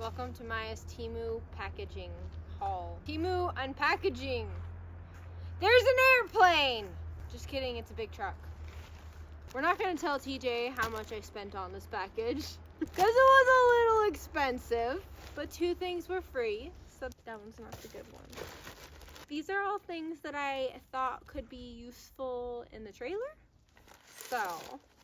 Welcome to Myas Temu packaging haul. Temu unpackaging. There's an airplane! Just kidding, it's a big truck. We're not gonna tell TJ how much I spent on this package because it was a little expensive, but 2 things were free, so that one's not the good one. These are all things that I thought could be useful in the trailer. So,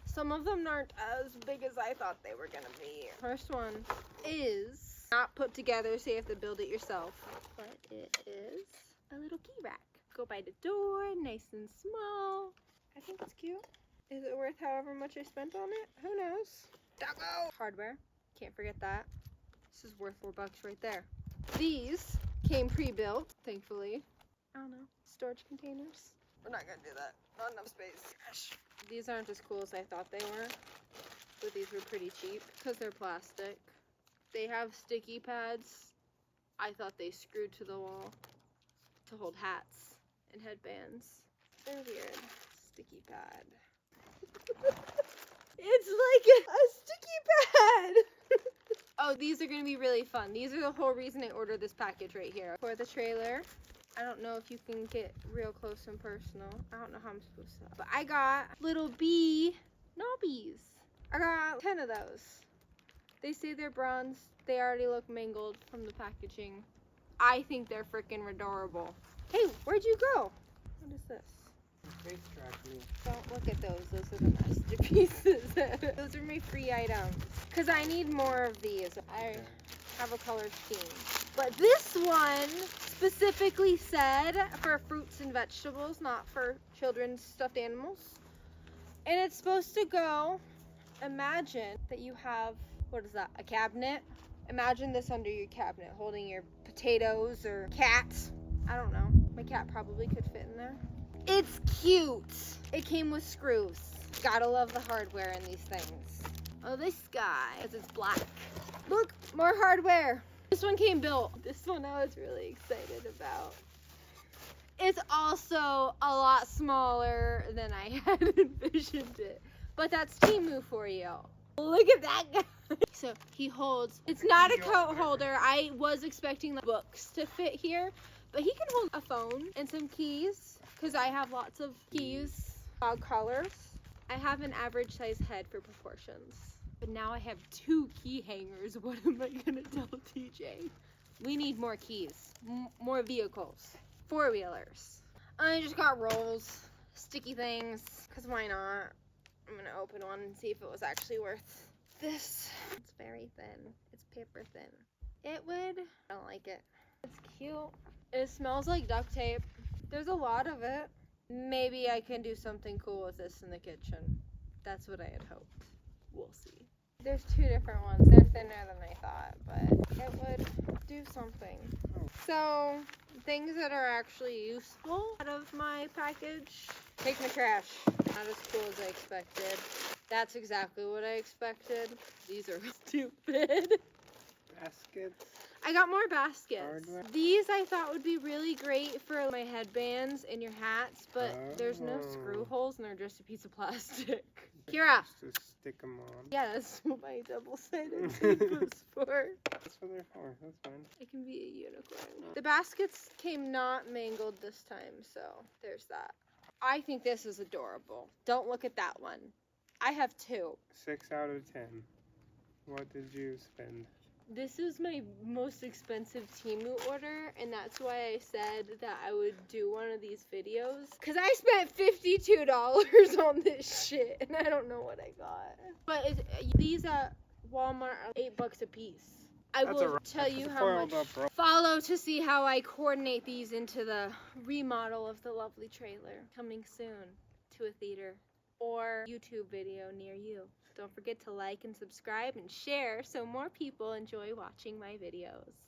some of them aren't as big as I thought they were gonna be. First one is not put together, so you have to build it yourself. But it is a little key rack. Go by the door, nice and small. I think it's cute. Is it worth however much I spent on it? Who knows? Doggo! Hardware. Can't forget that. This is worth $4 right there. These came pre-built, thankfully. I don't know. Storage containers. We're not gonna do that. Not enough space. Gosh. These aren't as cool as I thought they were, but these were pretty cheap because they're plastic. They have sticky pads. I thought they screwed to the wall to hold hats and headbands. They're weird. Sticky pad. It's like a sticky pad! Oh, these are gonna be really fun. These are the whole reason I ordered this package right here. For the trailer, I don't know if you can get real close and personal. I don't know how I'm supposed to. But I got little bee knobbies. I got 10 of those. They say they're bronze. They already look mangled from the packaging. I think they're freaking adorable. Hey, where'd you go? What is this? Face track me. Don't look at those. Those are the masterpieces. Those are my free items. Because I need more of these. I have a color scheme. But this one specifically said for fruits and vegetables, not for children's stuffed animals. And it's supposed to go, imagine that you have, what is that, a cabinet? Imagine this under your cabinet, holding your potatoes or cats. I don't know. My cat probably could fit in there. It's cute. It came with screws. Gotta love the hardware in these things. Oh, this guy, because it's black. Look, more hardware. This one came built. This one I was really excited about. It's also a lot smaller than I had envisioned it. But that's Temu for you. Look at that guy. So he holds, it's not a coat holder. I was expecting the books to fit here, but he can hold a phone and some keys because I have lots of keys, dog collars. I have an average size head for proportions. But now I have 2 key hangers. What am I gonna tell TJ? We need more keys, more vehicles, 4-wheelers. I just got rolls, sticky things, because why not? I'm gonna open one and see if it was actually worth this. It's very thin. It's paper thin. It would. I don't like it. It's cute. It smells like duct tape. There's a lot of it. Maybe I can do something cool with this in the kitchen. That's what I had hoped. We'll see. There's 2 different ones. They're thinner than I thought, but it would do something. So, things that are actually useful out of my package. Take my trash. Not as cool as I expected. That's exactly what I expected. These are stupid. Baskets. I got more baskets. Hardware. These I thought would be really great for my headbands and your hats, but there's no screw holes and they're just a piece of plastic. Kira. Just to stick them on. Yeah, that's what my double-sided tape was for. That's what they're for. That's fine. It can be a unicorn. The baskets came not mangled this time, so there's that. I think this is adorable. Don't look at that one. I have 2. 6 out of 10. What did you spend? This is my most expensive Temu order, and that's why I said that I would do one of these videos. Because I spent $52 on this shit, and I don't know what I got. But these at Walmart are $8 a piece. I will tell you how much. Follow to see how I coordinate these into the remodel of the lovely trailer. Coming soon to a theater or YouTube video near you. Don't forget to like and subscribe and share so more people enjoy watching my videos.